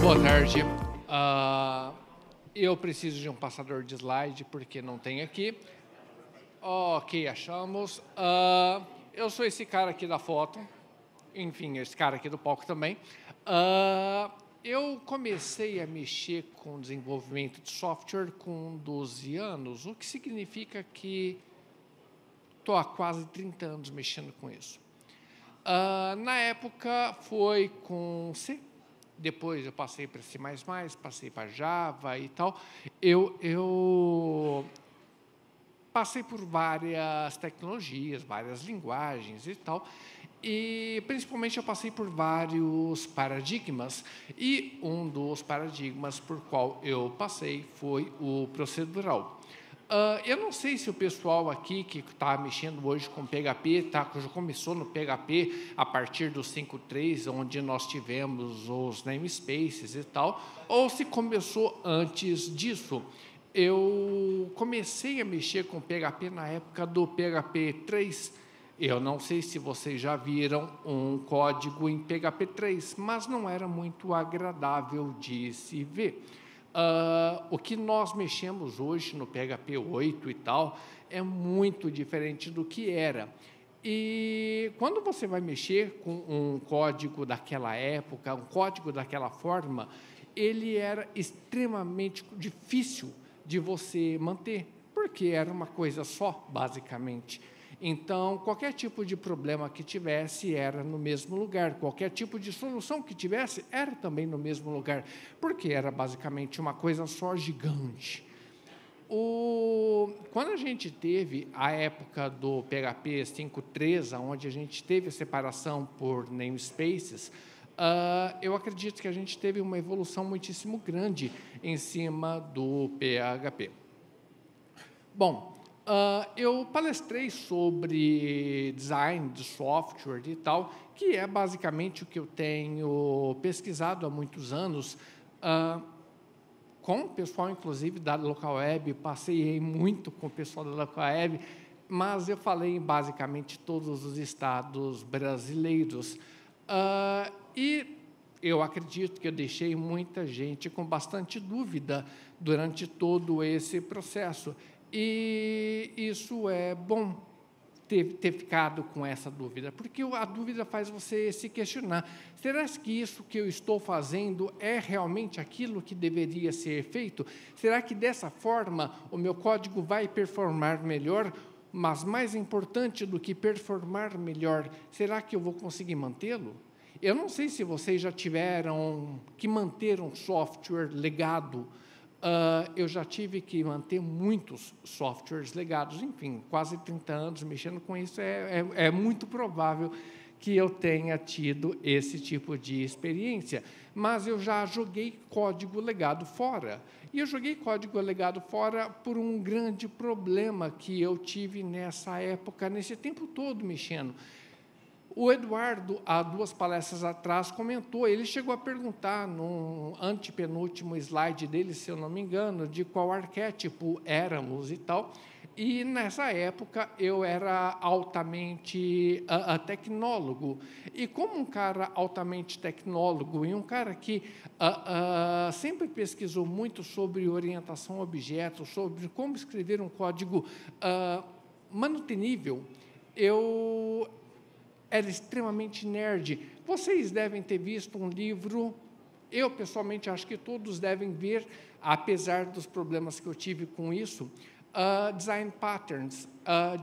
Boa tarde. Eu preciso de um passador de slide, porque não tem aqui. Ok, achamos. Eu sou esse cara aqui da foto. Enfim, esse cara aqui do palco também. Eu comecei a mexer com desenvolvimento de software com 12 anos, o que significa que estou há quase 30 anos mexendo com isso. Na época foi com C, depois eu passei para C++, passei para Java e tal. Eu passei por várias tecnologias, várias linguagens e tal, e principalmente eu passei por vários paradigmas, e um dos paradigmas por qual eu passei foi o procedural. Eu não sei se o pessoal aqui que está mexendo hoje com PHP, já começou no PHP a partir do 5.3, onde nós tivemos os namespaces e tal, ou se começou antes disso. Eu comecei a mexer com PHP na época do PHP 3. Eu não sei se vocês já viram um código em PHP 3, mas não era muito agradável de se ver. O que nós mexemos hoje no PHP 8 e tal é muito diferente do que era. E quando você vai mexer com um código daquela época, um código daquela forma, ele era extremamente difícil de você manter, porque era uma coisa só, basicamente. Então, qualquer tipo de problema que tivesse era no mesmo lugar, qualquer tipo de solução que tivesse era também no mesmo lugar, porque era basicamente uma coisa só gigante. Quando a gente teve a época do PHP 5.3, onde a gente teve a separação por namespaces, eu acredito que a gente teve uma evolução muitíssimo grande em cima do PHP. Bom, eu palestrei sobre design de software e tal, que é basicamente o que eu tenho pesquisado há muitos anos, com o pessoal, inclusive, da Local Web, passei muito com o pessoal da Local Web, mas eu falei em basicamente todos os estados brasileiros. E eu acredito que eu deixei muita gente com bastante dúvida durante todo esse processo. E isso é bom ter ficado com essa dúvida, porque a dúvida faz você se questionar. Será que isso que eu estou fazendo é realmente aquilo que deveria ser feito? Será que, dessa forma, o meu código vai performar melhor? Mas, mais importante do que performar melhor, será que eu vou conseguir mantê-lo? Eu não sei se vocês já tiveram que manter um software legado. Eu já tive que manter muitos softwares legados, enfim, quase 30 anos mexendo com isso, é muito provável que eu tenha tido esse tipo de experiência, mas eu já joguei código legado fora, e eu joguei código legado fora por um grande problema que eu tive nessa época, nesse tempo todo mexendo. O Eduardo, há 2 palestras atrás, comentou, ele chegou a perguntar no antepenúltimo slide dele, se eu não me engano, de qual arquétipo éramos e tal, e nessa época eu era altamente tecnólogo, e como um cara altamente tecnólogo e um cara que sempre pesquisou muito sobre orientação a objetos, sobre como escrever um código manutenível, eu era extremamente nerd. Vocês devem ter visto um livro, eu pessoalmente acho que todos devem ver, apesar dos problemas que eu tive com isso, Design Patterns,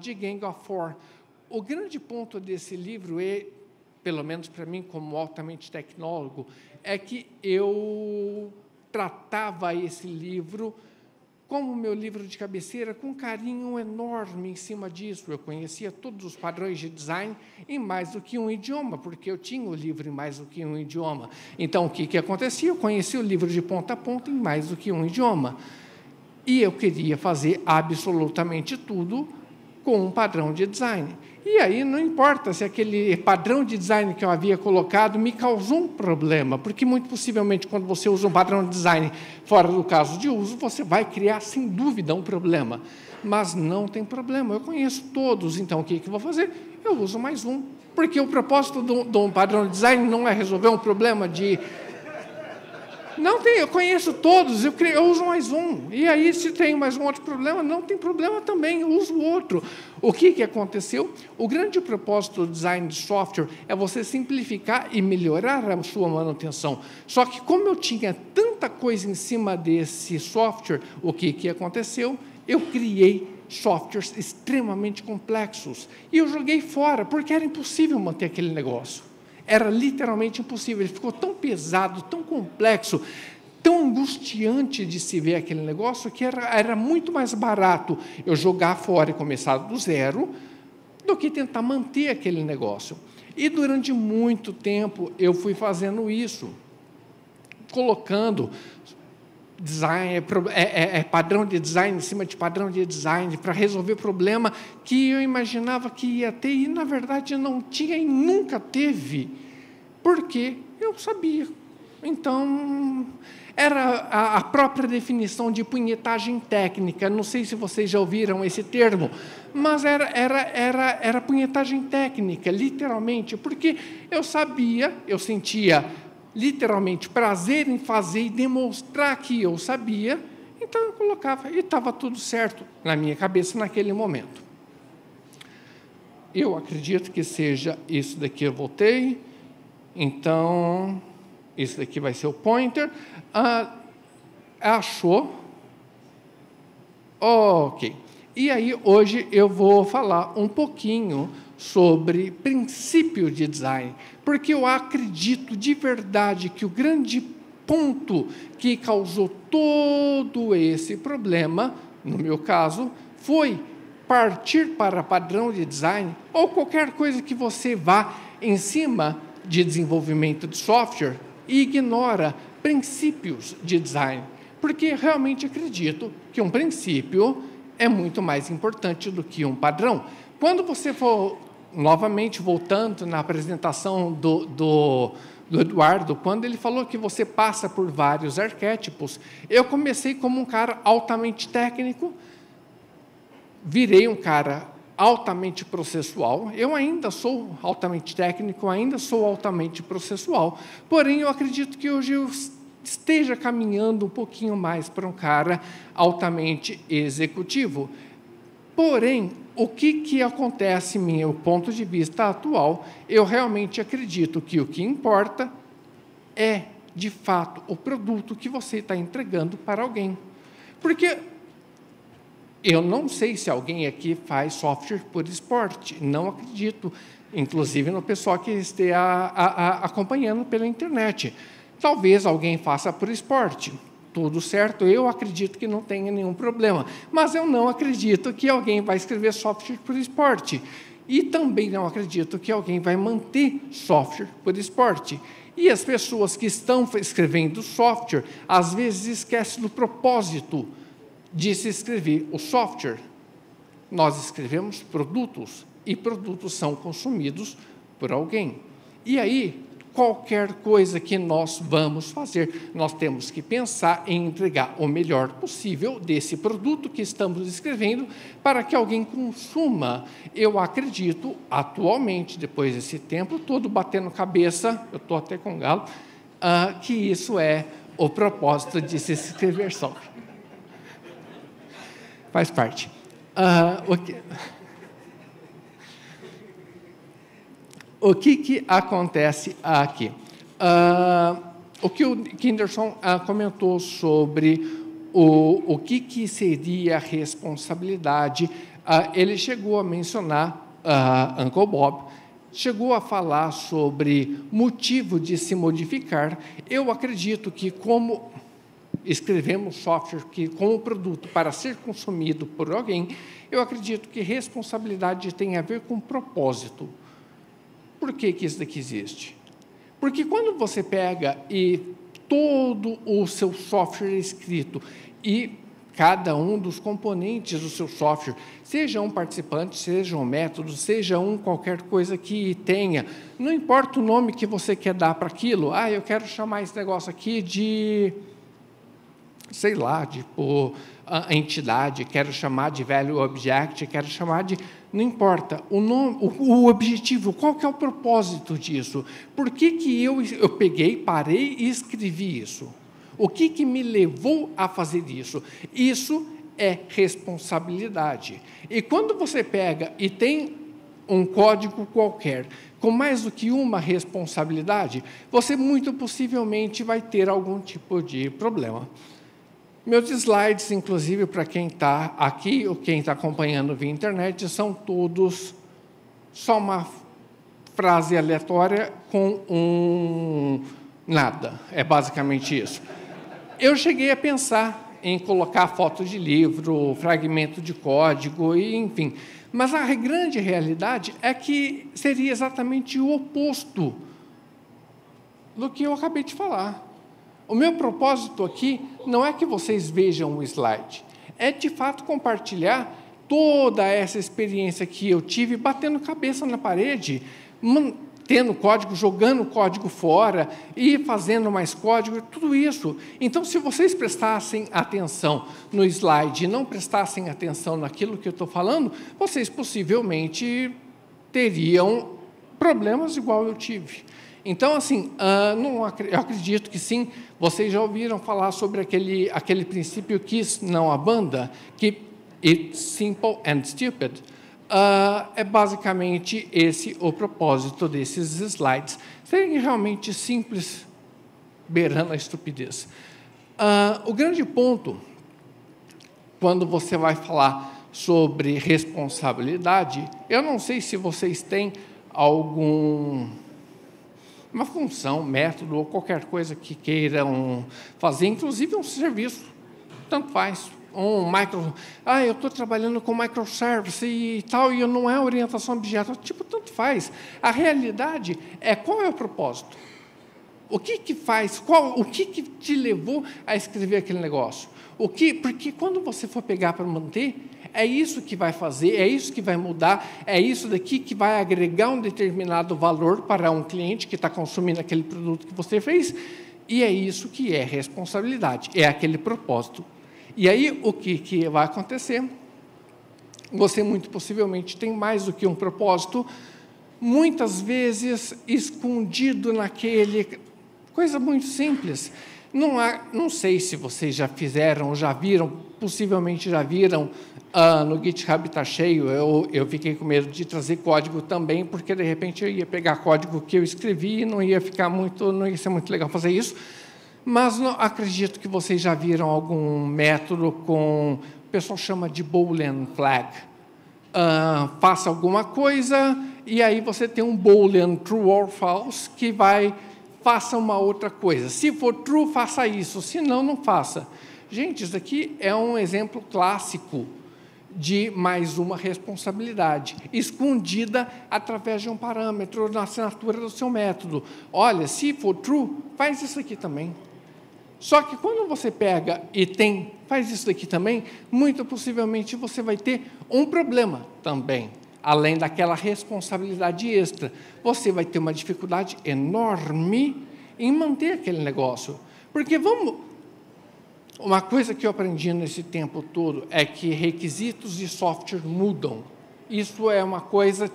de Gang of Four. O grande ponto desse livro, pelo menos para mim, como altamente tecnólogo, é que eu tratava esse livro como meu livro de cabeceira, com um carinho enorme em cima disso. Eu conhecia todos os padrões de design em mais do que um idioma, porque eu tinha o livro em mais do que um idioma. Então, o que acontecia? Eu conhecia o livro de ponta a ponta em mais do que um idioma. E eu queria fazer absolutamente tudo com um padrão de design. E aí não importa se aquele padrão de design que eu havia colocado me causou um problema, porque muito possivelmente quando você usa um padrão de design fora do caso de uso, você vai criar sem dúvida um problema. Mas não tem problema, eu conheço todos, então o que eu vou fazer? Eu uso mais um, porque o propósito de um padrão de design não é resolver um problema de Não tem, eu conheço todos, eu uso mais um. E aí, se tem mais um outro problema, não tem problema também, eu uso outro. O que aconteceu? O grande propósito do design de software é você simplificar e melhorar a sua manutenção. Só que, como eu tinha tanta coisa em cima desse software, o que aconteceu? Eu criei softwares extremamente complexos. E eu joguei fora, porque era impossível manter aquele negócio. Era literalmente impossível, ele ficou tão pesado, tão complexo, tão angustiante de se ver aquele negócio, que era muito mais barato eu jogar fora e começar do zero, do que tentar manter aquele negócio. E durante muito tempo eu fui fazendo isso, colocando design, padrão de design em cima de padrão de design para resolver problema que eu imaginava que ia ter e, na verdade, não tinha e nunca teve, porque eu sabia. Então, era a própria definição de punhetagem técnica. Não sei se vocês já ouviram esse termo, mas era punhetagem técnica, literalmente, porque eu sabia, eu sentia literalmente prazer em fazer e demonstrar que eu sabia, então eu colocava e estava tudo certo na minha cabeça naquele momento. Eu acredito que seja isso daqui, eu voltei, então, isso daqui vai ser o pointer. Achou? Ok. E aí, hoje, eu vou falar um pouquinho sobre princípio de design, porque eu acredito de verdade que o grande ponto que causou todo esse problema, no meu caso, foi partir para padrão de design ou qualquer coisa que você vá em cima de desenvolvimento de software e ignora princípios de design, porque realmente acredito que um princípio é muito mais importante do que um padrão. Quando você for, novamente, voltando na apresentação do Eduardo, quando ele falou que você passa por vários arquétipos, eu comecei como um cara altamente técnico, virei um cara altamente processual, eu ainda sou altamente técnico, ainda sou altamente processual, porém, eu acredito que hoje eu esteja caminhando um pouquinho mais para um cara altamente executivo. Porém, o que acontece, meu ponto de vista atual, eu realmente acredito que o que importa é, de fato, o produto que você está entregando para alguém. Porque eu não sei se alguém aqui faz software por esporte, não acredito, inclusive no pessoal que esteja acompanhando pela internet. Talvez alguém faça por esporte, tudo certo, eu acredito que não tenha nenhum problema, mas eu não acredito que alguém vai escrever software por esporte, e também não acredito que alguém vai manter software por esporte. E as pessoas que estão escrevendo software, às vezes esquecem do propósito de se escrever o software. Nós escrevemos produtos, e produtos são consumidos por alguém. E aí, qualquer coisa que nós vamos fazer, nós temos que pensar em entregar o melhor possível desse produto que estamos escrevendo para que alguém consuma. Eu acredito, atualmente, depois desse tempo todo batendo cabeça, eu estou até com galo, que isso é o propósito de se escrever software. Faz parte. O que acontece aqui? O que o Kinderson comentou sobre o que seria a responsabilidade, ele chegou a mencionar, Uncle Bob, chegou a falar sobre motivo de se modificar. Eu acredito que, como escrevemos software como produto para ser consumido por alguém, eu acredito que responsabilidade tem a ver com propósito. Por que isso daqui existe? Porque quando você pega e todo o seu software é escrito e cada um dos componentes do seu software, seja um participante, seja um método, seja qualquer coisa que tenha, não importa o nome que você quer dar para aquilo, eu quero chamar esse negócio aqui de, sei lá, tipo, a entidade, quero chamar de value object, quero chamar de... Não importa, o nome, o objetivo, qual que é o propósito disso? Por que eu peguei, parei e escrevi isso? O que me levou a fazer isso? Isso é responsabilidade. E quando você pega e tem um código qualquer com mais do que uma responsabilidade, você muito possivelmente vai ter algum tipo de problema. Meus slides, inclusive, para quem está aqui ou quem está acompanhando via internet, são todos só uma frase aleatória com um nada. É basicamente isso. Eu cheguei a pensar em colocar foto de livro, fragmento de código, e, enfim. Mas a grande realidade é que seria exatamente o oposto do que eu acabei de falar. O meu propósito aqui não é que vocês vejam o slide, é, de fato, compartilhar toda essa experiência que eu tive batendo cabeça na parede, mantendo código, jogando código fora e fazendo mais código, tudo isso. Então, se vocês prestassem atenção no slide e não prestassem atenção naquilo que eu estou falando, vocês possivelmente teriam problemas igual eu tive. Então, assim, eu acredito que sim, vocês já ouviram falar sobre aquele princípio KISS, não a banda, Keep It Simple and Stupid. É basicamente esse o propósito desses slides, serem realmente simples, beirando a estupidez. O grande ponto, quando você vai falar sobre responsabilidade, eu não sei se vocês têm uma função, método ou qualquer coisa que queiram fazer, inclusive um serviço, tanto faz. Eu estou trabalhando com microservice e tal, e não é orientação a objeto, tanto faz. A realidade é qual é o propósito. O que faz, o que te levou a escrever aquele negócio? Porque quando você for pegar para manter, é isso que vai fazer, é isso que vai mudar, é isso daqui que vai agregar um determinado valor para um cliente que está consumindo aquele produto que você fez, e é isso que é responsabilidade, é aquele propósito. E aí, o que vai acontecer? Você, muito possivelmente, tem mais do que um propósito, muitas vezes escondido naquele... Coisa muito simples. Não sei se vocês já fizeram, já viram, possivelmente já viram, no GitHub está cheio, eu fiquei com medo de trazer código também, porque, de repente, eu ia pegar código que eu escrevi e não ia ser muito legal fazer isso. Mas não acredito que vocês já viram algum método o pessoal chama de Boolean flag. Faça alguma coisa e aí você tem um Boolean true or false que faça uma outra coisa. Se for true, faça isso. Se não, não faça. Gente, isso aqui é um exemplo clássico de mais uma responsabilidade, escondida através de um parâmetro na assinatura do seu método. Olha, se for true, faz isso aqui também. Só que quando você pega e faz isso daqui também, muito possivelmente você vai ter um problema também, além daquela responsabilidade extra. Você vai ter uma dificuldade enorme em manter aquele negócio. Porque uma coisa que eu aprendi nesse tempo todo é que requisitos de software mudam. Isso é uma coisa,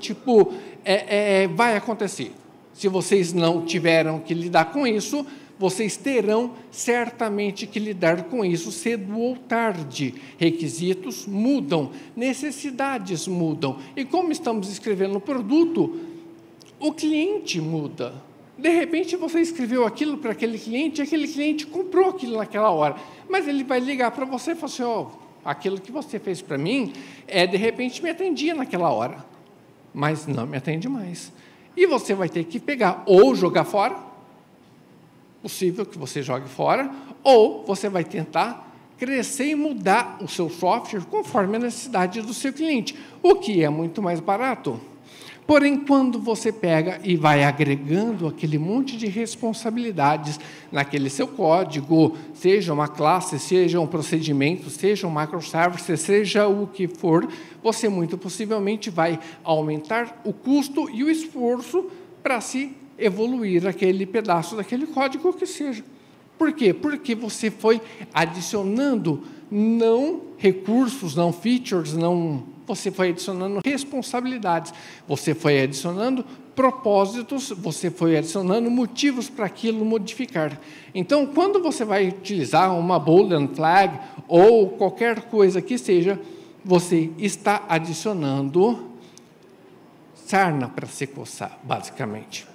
vai acontecer. Se vocês não tiveram que lidar com isso, vocês terão certamente que lidar com isso cedo ou tarde. Requisitos mudam, necessidades mudam. E como estamos escrevendo o produto, o cliente muda. De repente, você escreveu aquilo para aquele cliente e aquele cliente comprou aquilo naquela hora. Mas ele vai ligar para você e falar assim, aquilo que você fez para mim, de repente me atendia naquela hora, mas não me atende mais. E você vai ter que pegar ou jogar fora, possível que você jogue fora, ou você vai tentar crescer e mudar o seu software conforme a necessidade do seu cliente, o que é muito mais barato. Porém, quando você pega e vai agregando aquele monte de responsabilidades naquele seu código, seja uma classe, seja um procedimento, seja um microservice, seja o que for, você muito possivelmente vai aumentar o custo e o esforço para se evoluir aquele pedaço daquele código que seja. Por quê? Porque você foi adicionando não recursos, não features, você foi adicionando responsabilidades, você foi adicionando propósitos, você foi adicionando motivos para aquilo modificar. Então, quando você vai utilizar uma Boolean flag ou qualquer coisa que seja, você está adicionando sarna para se coçar, basicamente.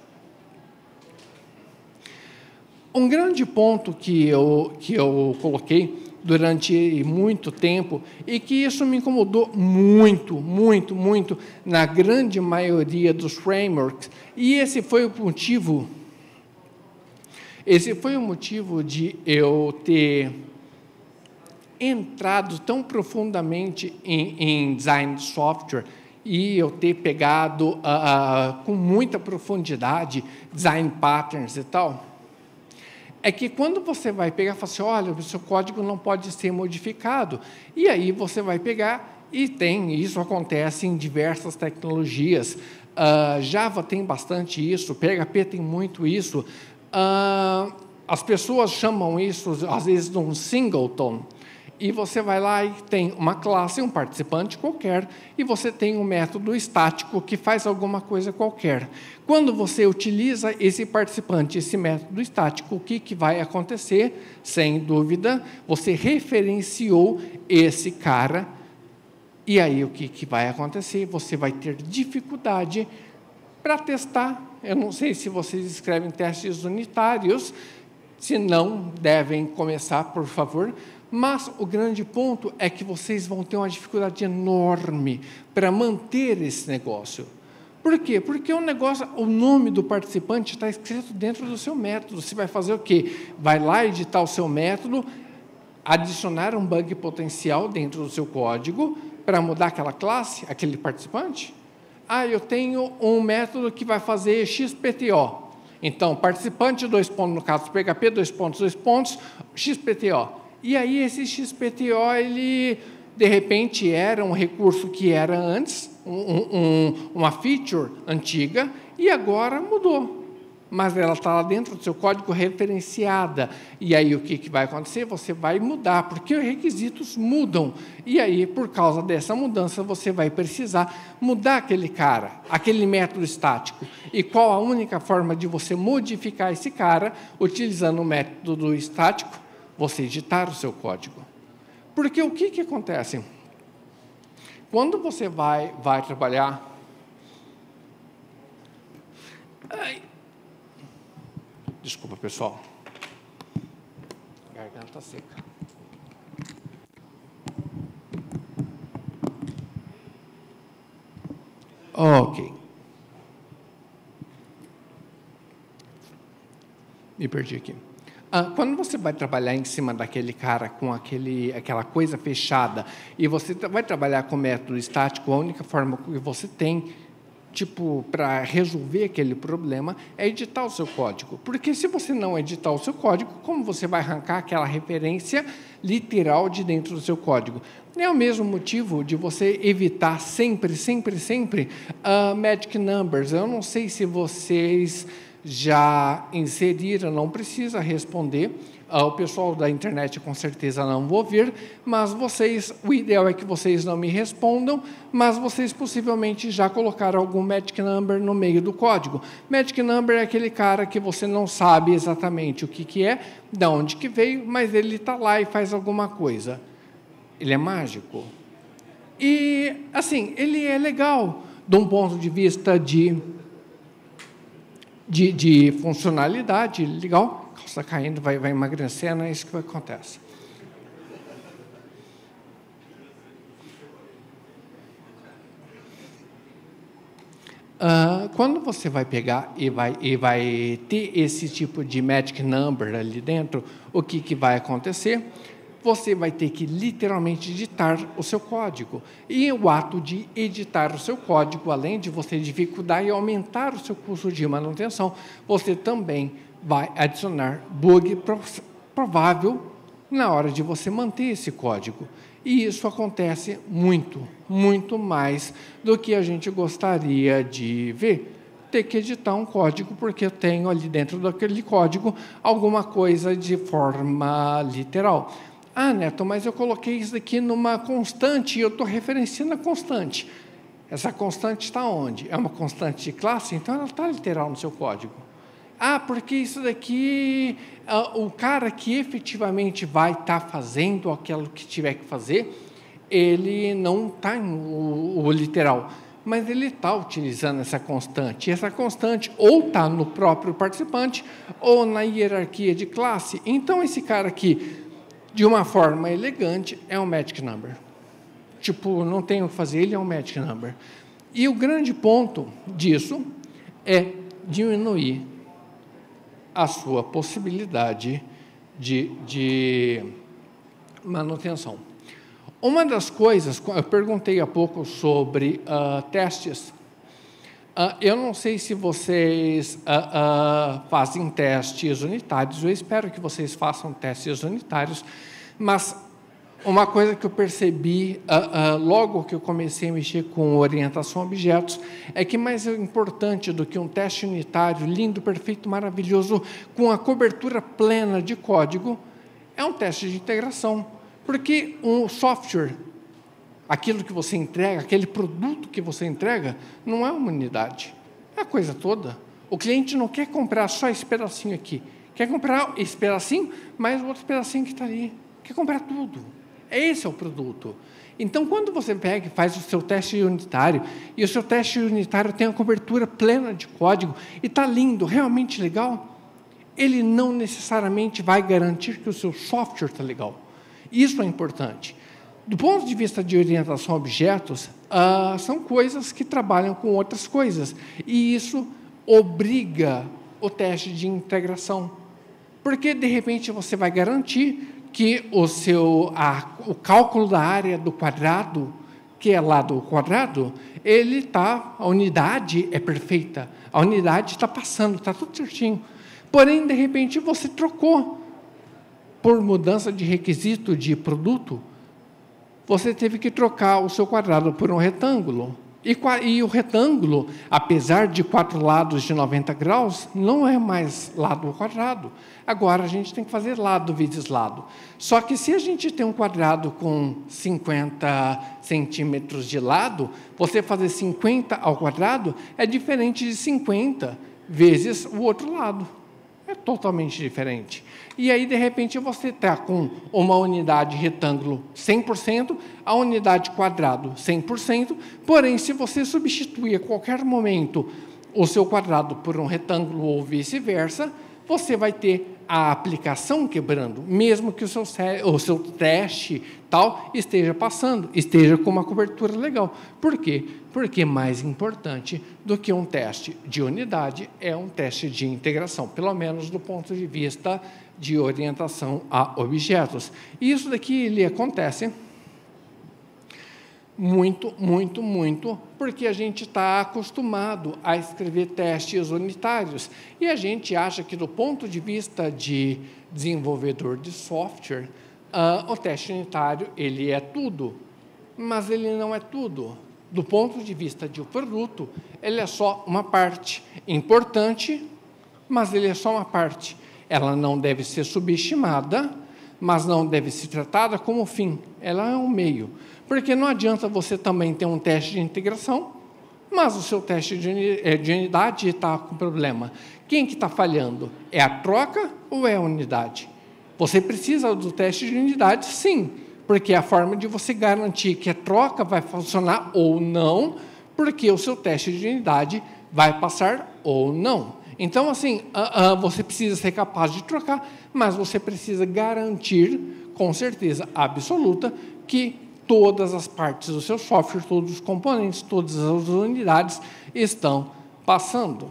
Um grande ponto que eu coloquei durante muito tempo, e que isso me incomodou muito, muito, muito, na grande maioria dos frameworks, e esse foi o motivo de eu ter entrado tão profundamente em design de software, e eu ter pegado com muita profundidade design patterns e tal, é que quando você vai pegar e falar assim, olha, o seu código não pode ser modificado, e aí você vai pegar, e isso acontece em diversas tecnologias, Java tem bastante isso, PHP tem muito isso, as pessoas chamam isso, às vezes, de um singleton, e você vai lá e tem uma classe, um participante qualquer, e você tem um método estático que faz alguma coisa qualquer. Quando você utiliza esse participante, esse método estático, o que vai acontecer? Sem dúvida, você referenciou esse cara, e aí o que vai acontecer? Você vai ter dificuldade para testar. Eu não sei se vocês escrevem testes unitários, se não, devem começar, por favor. Mas o grande ponto é que vocês vão ter uma dificuldade enorme para manter esse negócio. Por quê? Porque o nome do participante está escrito dentro do seu método. Você vai fazer o quê? Vai lá editar o seu método, adicionar um bug potencial dentro do seu código para mudar aquela classe, aquele participante? Eu tenho um método que vai fazer XPTO. Então, participante, dois pontos, no caso do PHP, dois pontos, XPTO. E aí, esse XPTO, ele, de repente, era um recurso que era antes, uma feature antiga, e agora mudou. Mas ela está lá dentro do seu código referenciada. E aí, o que vai acontecer? Você vai mudar, porque os requisitos mudam. E aí, por causa dessa mudança, você vai precisar mudar aquele cara, aquele método estático. E qual a única forma de você modificar esse cara, utilizando o método estático? Você editar o seu código. Porque o que acontece? Quando você vai trabalhar... Desculpa, pessoal. Garganta seca. Ok. Me perdi aqui. Quando você vai trabalhar em cima daquele cara com aquela coisa fechada e você vai trabalhar com método estático, a única forma que você tem para resolver aquele problema é editar o seu código. Porque se você não editar o seu código, como você vai arrancar aquela referência literal de dentro do seu código? É o mesmo motivo de você evitar sempre magic numbers. Eu não sei se vocês já inseriram, não precisa responder, o pessoal da internet com certeza não vou ver, mas o ideal é que vocês não me respondam, mas vocês possivelmente já colocaram algum magic number no meio do código. Magic number é aquele cara que você não sabe exatamente o que é, de onde que veio, mas ele está lá e faz alguma coisa. Ele é mágico. E, assim, ele é legal, de um ponto de vista de funcionalidade, legal, calça caindo, vai emagrecendo, é isso que acontece. Quando você vai pegar e vai ter esse tipo de magic number ali dentro, o que vai acontecer? Você vai ter que literalmente editar o seu código. E o ato de editar o seu código, além de você dificultar e aumentar o seu custo de manutenção, você também vai adicionar bug provável na hora de você manter esse código. E isso acontece muito mais do que a gente gostaria de ver. Ter que editar um código porque eu tenho ali dentro daquele código alguma coisa de forma literal. Ah, Neto, mas eu coloquei isso aqui numa constante e eu estou referenciando a constante. Essa constante está onde? É uma constante de classe? Então, ela está literal no seu código. Ah, porque isso daqui, o cara que efetivamente vai estar fazendo aquilo que tiver que fazer, ele não está no literal, mas ele está utilizando essa constante. E essa constante ou está no próprio participante ou na hierarquia de classe. Então, esse cara aqui, de uma forma elegante, é um magic number. Tipo, não tem o que fazer, ele é um magic number. E o grande ponto disso é diminuir a sua possibilidade de manutenção. Uma das coisas, eu perguntei há pouco sobre testes. Eu não sei se vocês fazem testes unitários, eu espero que vocês façam testes unitários, mas uma coisa que eu percebi logo que eu comecei a mexer com orientação a objetos é que mais importante do que um teste unitário, lindo, perfeito, maravilhoso, com a cobertura plena de código, é um teste de integração. Porque um software, aquilo que você entrega, aquele produto que você entrega, não é uma unidade, é a coisa toda. O cliente não quer comprar só esse pedacinho aqui, quer comprar esse pedacinho, mais o outro pedacinho que está ali, quer comprar tudo. Esse é o produto. Então, quando você pega e faz o seu teste unitário, e o seu teste unitário tem a cobertura plena de código, e está lindo, realmente legal, ele não necessariamente vai garantir que o seu software está legal. Isso é importante. Do ponto de vista de orientação a objetos, são coisas que trabalham com outras coisas, e isso obriga o teste de integração, porque, de repente, você vai garantir que o cálculo da área do quadrado, que é lá do quadrado, a unidade é perfeita, a unidade está passando, está tudo certinho. Porém, de repente, você trocou por mudança de requisito de produto, você teve que trocar o seu quadrado por um retângulo. E o retângulo, apesar de 4 lados de 90 graus, não é mais lado ao quadrado. Agora, a gente tem que fazer lado vezes lado. Só que, se a gente tem um quadrado com 50 centímetros de lado, você fazer 50 ao quadrado é diferente de 50 vezes o outro lado. É totalmente diferente. E aí, de repente, você está com uma unidade retângulo 100%, a unidade quadrado 100%, porém, se você substituir a qualquer momento o seu quadrado por um retângulo ou vice-versa, você vai ter a aplicação quebrando, mesmo que o seu teste tal esteja passando, esteja com uma cobertura legal. Por quê? Porque mais importante do que um teste de unidade é um teste de integração, pelo menos do ponto de vista de orientação a objetos. E isso daqui ele acontece muito, porque a gente está acostumado a escrever testes unitários. E a gente acha que, do ponto de vista de desenvolvedor de software, o teste unitário ele é tudo, mas ele não é tudo. Do ponto de vista de um produto, ele é só uma parte importante, mas ele é só uma parte. Ela não deve ser subestimada, mas não deve ser tratada como fim. Ela é um meio. Porque não adianta você também ter um teste de integração, mas o seu teste de unidade está com problema. Quem que está falhando? É a troca ou é a unidade? Você precisa do teste de unidade, sim, porque é a forma de você garantir que a troca vai funcionar ou não, porque o seu teste de unidade vai passar ou não. Então, assim, você precisa ser capaz de trocar, mas você precisa garantir, com certeza absoluta, que todas as partes do seu software, todos os componentes, todas as unidades estão passando.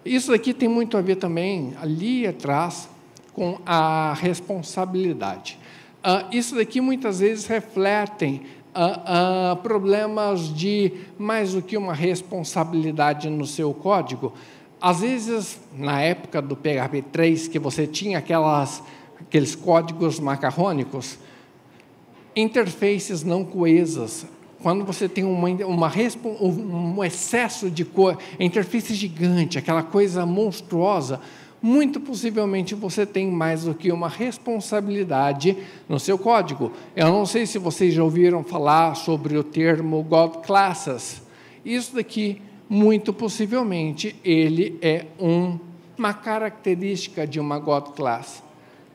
Isso aqui tem muito a ver também, ali atrás, com a responsabilidade. Isso daqui, muitas vezes, refletem problemas de mais do que uma responsabilidade no seu código. Às vezes, na época do PHP 3, que você tinha aqueles códigos macarrônicos, interfaces não coesas, quando você tem um excesso de cor, interface gigante, aquela coisa monstruosa, muito possivelmente você tem mais do que uma responsabilidade no seu código. Eu não sei se vocês já ouviram falar sobre o termo God Classes. Isso daqui, muito possivelmente, ele é uma característica de uma God Class.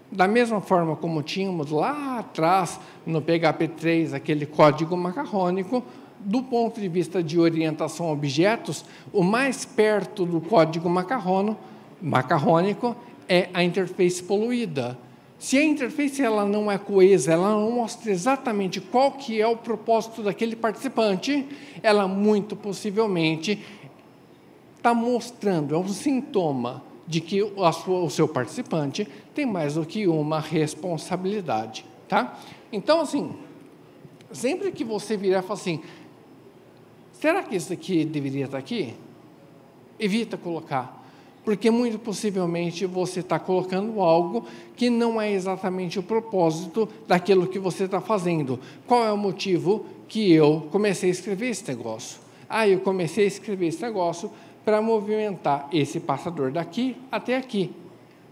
Da mesma forma como tínhamos lá atrás, no PHP 3, aquele código macarrônico, do ponto de vista de orientação a objetos, o mais perto do código macarrônico é a interface poluída. Se a interface ela não é coesa, ela não mostra exatamente qual que é o propósito daquele participante, ela muito possivelmente está mostrando, é um sintoma de que o seu participante tem mais do que uma responsabilidade, tá? Então, assim, sempre que você virar e falar assim, será que isso aqui deveria estar aqui? Evita colocar, porque muito possivelmente você está colocando algo que não é exatamente o propósito daquilo que você está fazendo. Qual é o motivo que eu comecei a escrever esse negócio? Eu comecei a escrever esse negócio para movimentar esse passador daqui até aqui.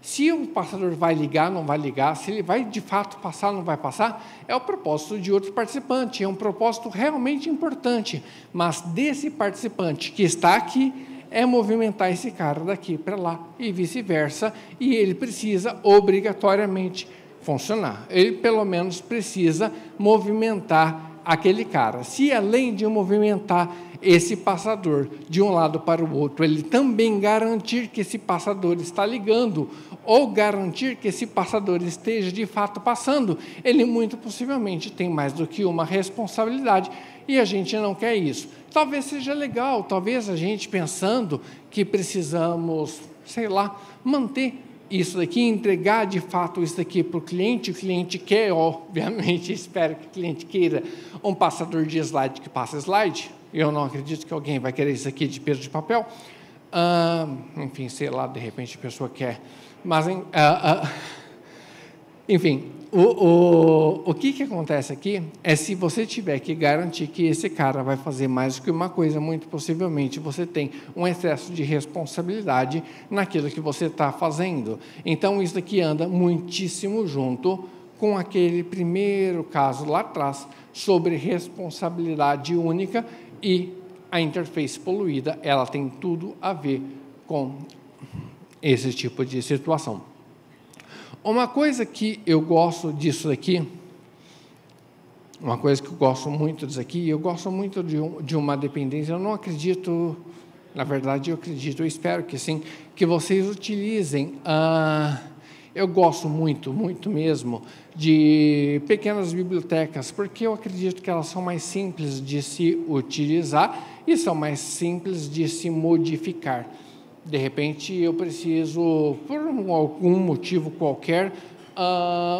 Se o passador vai ligar, não vai ligar, se ele vai de fato passar, não vai passar, é o propósito de outro participante, é um propósito realmente importante, mas desse participante que está aqui, é movimentar esse cara daqui para lá e vice-versa, e ele precisa obrigatoriamente funcionar. Ele, pelo menos, precisa movimentar aquele cara. Se, além de movimentar esse passador de um lado para o outro, ele também garantir que esse passador está ligando ou garantir que esse passador esteja de fato passando, ele muito possivelmente tem mais do que uma responsabilidade e a gente não quer isso. Talvez seja legal, talvez a gente pensando que precisamos, sei lá, manter isso daqui, entregar de fato isso daqui para o cliente quer, obviamente, espero que o cliente queira um passador de slide que passa slide. Eu não acredito que alguém vai querer isso aqui de peso de papel. Enfim, sei lá, de repente a pessoa quer. Mas, enfim, o que acontece aqui é se você tiver que garantir que esse cara vai fazer mais do que uma coisa, muito possivelmente você tem um excesso de responsabilidade naquilo que você está fazendo. Então, isso aqui anda muitíssimo junto com aquele primeiro caso lá atrás sobre responsabilidade única e a interface poluída, ela tem tudo a ver com esse tipo de situação. Uma coisa que eu gosto disso daqui, uma coisa que eu gosto muito disso aqui, eu gosto muito de uma dependência, eu não acredito, na verdade eu acredito, eu espero que sim, que vocês utilizem, eu gosto muito mesmo, de pequenas bibliotecas, porque eu acredito que elas são mais simples de se utilizar e são mais simples de se modificar. De repente, eu preciso, por algum motivo qualquer,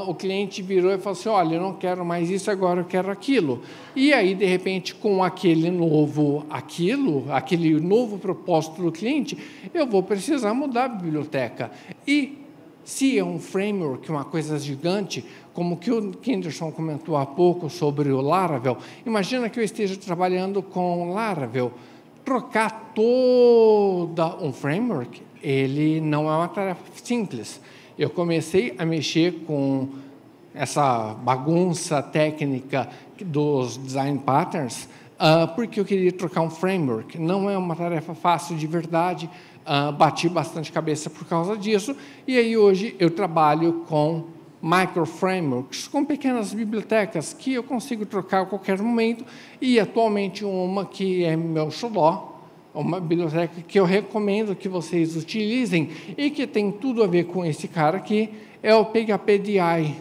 o cliente virou e falou assim, olha, eu não quero mais isso, agora eu quero aquilo. E aí, de repente, com aquele novo propósito do cliente, eu vou precisar mudar a biblioteca. E se é um framework, uma coisa gigante, como que o Kenderson comentou há pouco sobre o Laravel, imagina que eu esteja trabalhando com Laravel, trocar toda um framework, ele não é uma tarefa simples. Eu comecei a mexer com essa bagunça técnica dos design patterns, porque eu queria trocar um framework. Não é uma tarefa fácil de verdade, bati bastante cabeça por causa disso, e aí hoje eu trabalho com microframeworks, com pequenas bibliotecas que eu consigo trocar a qualquer momento, e atualmente uma que é meu xodó, uma biblioteca que eu recomendo que vocês utilizem e que tem tudo a ver com esse cara aqui, é o PHP-DI,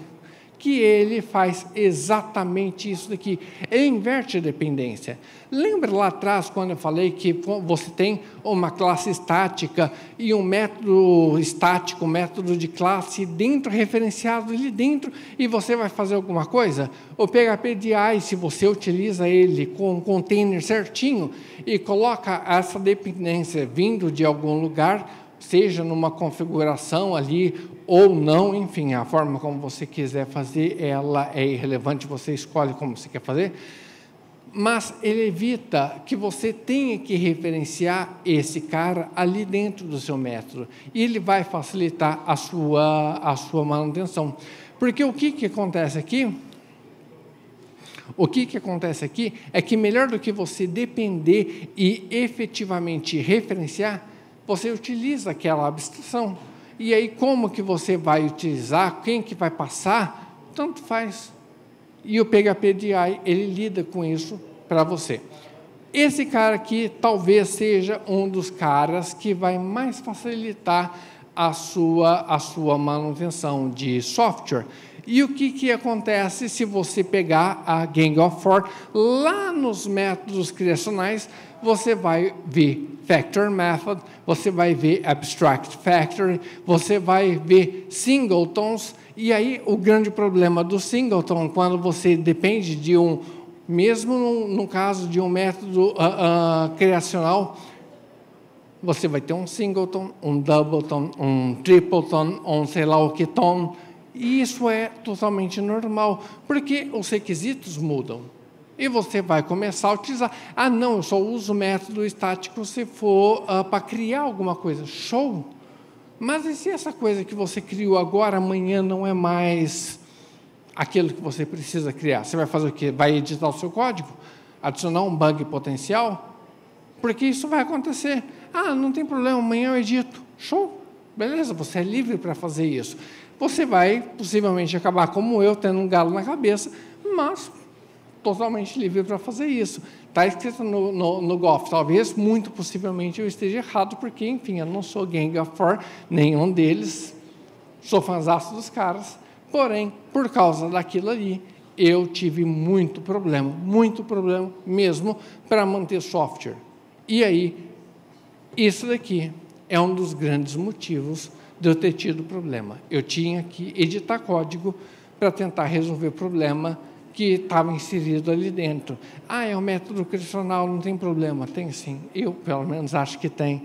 que ele faz exatamente isso daqui. Ele inverte a dependência. Lembra lá atrás, quando eu falei que você tem uma classe estática e um método estático, um método de classe dentro, referenciado ali dentro, e você vai fazer alguma coisa? O PHP-DI, se você utiliza ele com um container certinho e coloca essa dependência vindo de algum lugar, seja numa configuração ali ou não, enfim, a forma como você quiser fazer, ela é irrelevante, você escolhe como você quer fazer. mas ele evita que você tenha que referenciar esse cara ali dentro do seu método. E ele vai facilitar a sua manutenção. Porque o que acontece aqui? O que acontece aqui é que, melhor do que você depender e efetivamente referenciar, você utiliza aquela abstração. E aí, como que você vai utilizar, quem que vai passar, tanto faz. E o PHP DI, ele lida com isso para você. Esse cara aqui talvez seja um dos caras que vai mais facilitar a sua manutenção de software. E o que acontece se você pegar a Gang of Four, lá nos métodos criacionais, você vai ver Factor Method, você vai ver Abstract Factory, você vai ver Singletons, e aí o grande problema do Singleton, quando você depende de mesmo no caso de um método criacional, você vai ter um Singleton, um Doubleton, um Tripleton, um sei lá o que tom, e isso é totalmente normal, porque os requisitos mudam. E você vai começar a utilizar. Ah, não, eu só uso o método estático se for para criar alguma coisa. Show! Mas e se essa coisa que você criou agora, amanhã, não é mais aquilo que você precisa criar? Você vai fazer o quê? Vai editar o seu código? Adicionar um bug potencial? Porque isso vai acontecer. Ah, não tem problema, amanhã eu edito. Show! Beleza, você é livre para fazer isso. Você vai, possivelmente, acabar como eu, tendo um galo na cabeça, mas totalmente livre para fazer isso. Está escrito no Goff. Talvez, muito possivelmente, eu esteja errado, porque, enfim, eu não sou Gang of Four, nenhum deles, sou fãzaço dos caras, porém, por causa daquilo ali, eu tive muito problema mesmo, para manter software. E aí, isso daqui é um dos grandes motivos de eu ter tido problema. Eu tinha que editar código para tentar resolver o problema que estava inserido ali dentro. Ah, é um método criacional, não tem problema. Tem sim. Eu, pelo menos, acho que tem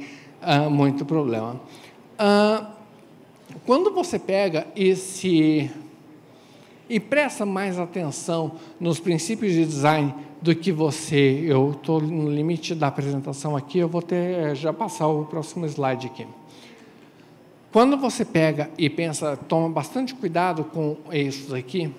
muito problema. Quando você pega e presta mais atenção nos princípios de design do que você... Eu estou no limite da apresentação aqui, eu vou já passar o próximo slide aqui. Quando você pega e pensa, toma bastante cuidado com isso aqui,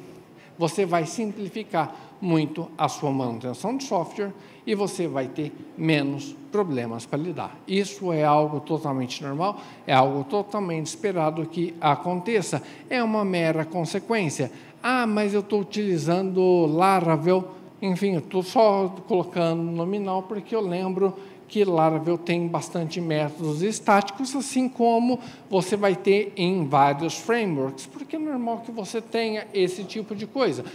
você vai simplificar muito a sua manutenção de software e você vai ter menos problemas para lidar. Isso é algo totalmente normal, é algo totalmente esperado que aconteça. É uma mera consequência. Ah, mas eu estou utilizando Laravel, enfim, eu estou só colocando nominal porque eu lembro que Laravel tem bastante métodos estáticos, assim como você vai ter em vários frameworks, porque é normal que você tenha esse tipo de coisa.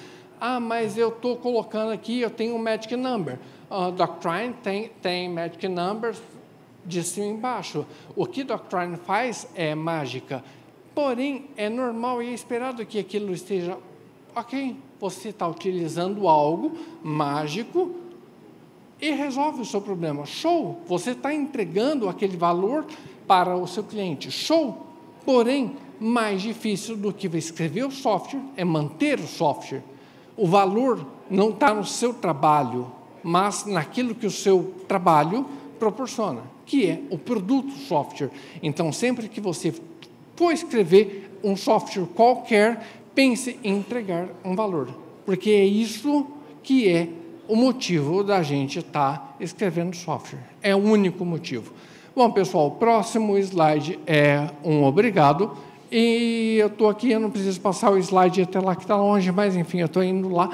Ah, mas eu estou colocando aqui, eu tenho um Magic Number. Doctrine tem Magic Numbers de cima e embaixo. O que Doctrine faz é mágica. Porém, é normal e é esperado que aquilo esteja... Ok, você está utilizando algo mágico e resolve o seu problema. Show! Você está entregando aquele valor para o seu cliente. Show! Porém, mais difícil do que escrever o software é manter o software. O valor não está no seu trabalho, mas naquilo que o seu trabalho proporciona, que é o produto software. Então, sempre que você for escrever um software qualquer, pense em entregar um valor, porque é isso que é o motivo da gente estar escrevendo software. É o único motivo. Bom, pessoal, o próximo slide é um obrigado. E eu estou aqui, eu não preciso passar o slide até lá que está longe, mas, enfim, eu estou indo lá.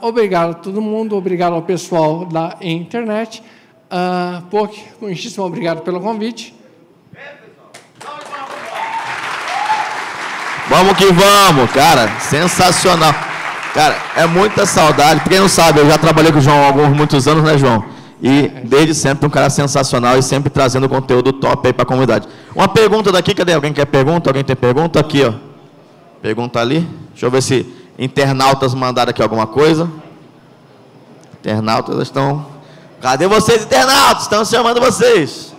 Obrigado a todo mundo, obrigado ao pessoal da internet. POC, muitíssimo obrigado pelo convite. Vamos que vamos, cara, sensacional. Cara, é muita saudade. Pra quem não sabe, eu já trabalhei com o João há muitos anos, né, João? E desde sempre um cara sensacional e sempre trazendo conteúdo top aí para a comunidade. Uma pergunta daqui, cadê? Alguém quer pergunta? Alguém tem pergunta? Aqui, ó. Pergunta ali. Deixa eu ver se internautas mandaram aqui alguma coisa. Internautas estão... Cadê vocês, internautas? Estão chamando vocês.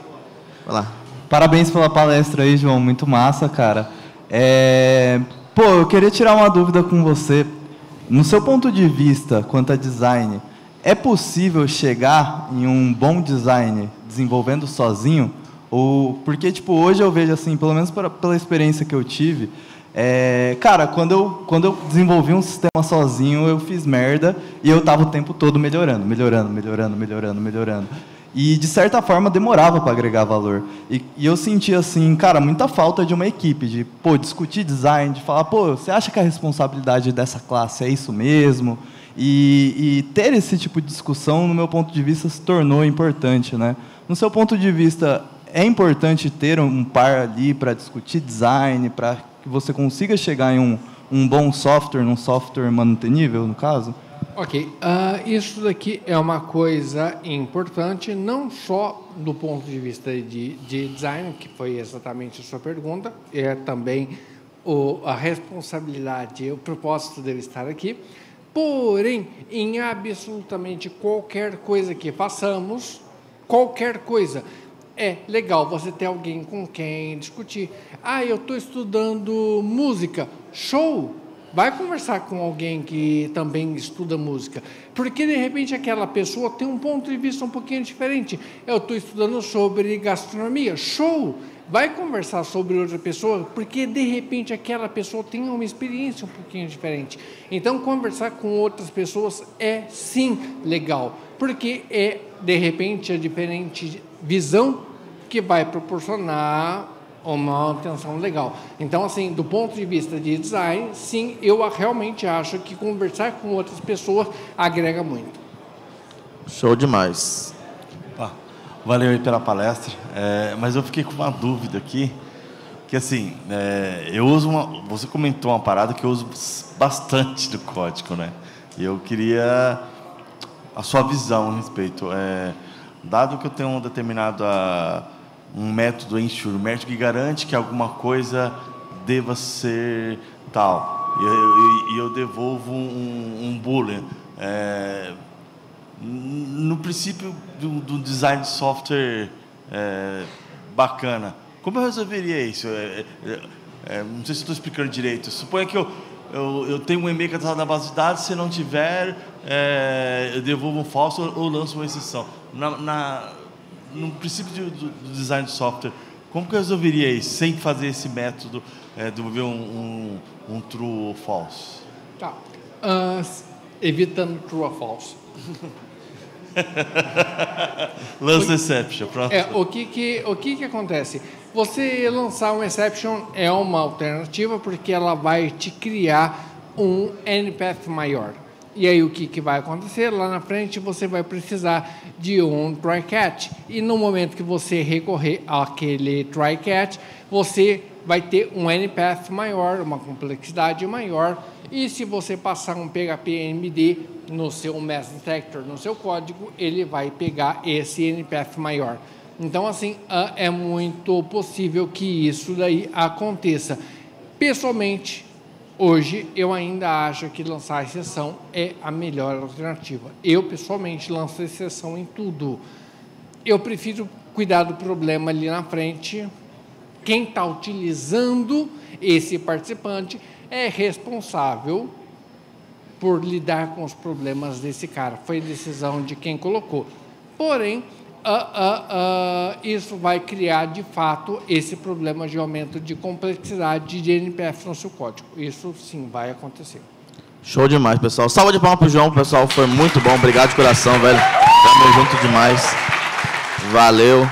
Vai lá. Parabéns pela palestra aí, João. Muito massa, cara. Eu queria tirar uma dúvida com você. No seu ponto de vista, quanto a design, é possível chegar em um bom design desenvolvendo sozinho? Porque, tipo, hoje eu vejo, assim, pelo menos pela experiência que eu tive, cara, quando eu desenvolvi um sistema sozinho, eu fiz merda e eu estava o tempo todo melhorando. E, de certa forma, demorava para agregar valor. E eu sentia, assim, cara, muita falta de uma equipe, de, discutir design, de falar, você acha que a responsabilidade dessa classe é isso mesmo? E ter esse tipo de discussão, no meu ponto de vista, se tornou importante, né? No seu ponto de vista, é importante ter um par ali para discutir design, para que você consiga chegar em um bom software, num software mantenível, no caso? Ok. Isso daqui é uma coisa importante, não só do ponto de vista de design, que foi exatamente a sua pergunta, é também a responsabilidade, o propósito dele estar aqui. Porém, em absolutamente qualquer coisa que façamos, qualquer coisa, é legal você ter alguém com quem discutir. Eu estou estudando música. Show! Vai conversar com alguém que também estuda música. Porque, de repente, aquela pessoa tem um ponto de vista um pouquinho diferente. Eu estou estudando sobre gastronomia. Show! Vai conversar sobre outra pessoa, porque, de repente, aquela pessoa tem uma experiência um pouquinho diferente. Então, conversar com outras pessoas é, sim, legal. Porque de repente, a diferente visão que vai proporcionar uma manutenção legal. Então, assim, do ponto de vista de design, sim, eu realmente acho que conversar com outras pessoas agrega muito. Show demais. Valeu aí pela palestra, mas eu fiquei com uma dúvida aqui, que assim, eu uso você comentou uma parada que eu uso bastante do código, né? E eu queria a sua visão a respeito. Dado que eu tenho um determinado um método ensure, um método que garante que alguma coisa deva ser tal, e eu devolvo um boolean, no princípio do design de software bacana, como eu resolveria isso? Não sei se estou explicando direito. Suponha que eu tenho um e-mail cadastrado na base de dados, se não tiver, eu devolvo um falso ou lanço uma exceção. No princípio do design de software, como que eu resolveria isso, sem fazer esse método, devolver um true ou false? Tá. Evitando true ou false. Lança exception. Pronto. O que acontece? Você lançar um exception é uma alternativa, porque ela vai te criar um NPath maior. E aí o que vai acontecer? Lá na frente você vai precisar de um try catch. E no momento que você recorrer àquele try catch, você vai ter um NPath maior, uma complexidade maior. E se você passar um PHP-NMD no seu Mess Detector, no seu código, ele vai pegar esse NPath maior. Então, assim, é muito possível que isso daí aconteça. Pessoalmente, hoje, eu ainda acho que lançar exceção é a melhor alternativa. Eu, pessoalmente, lanço exceção em tudo. Eu prefiro cuidar do problema ali na frente. Quem está utilizando esse participante é responsável por lidar com os problemas desse cara. Foi decisão de quem colocou. Porém, isso vai criar, de fato, esse problema de aumento de complexidade de NPF no seu código. Isso, sim, vai acontecer. Show demais, pessoal. Salva de palmas pro João, pessoal. Foi muito bom. Obrigado de coração, velho. Tamo junto demais. Valeu.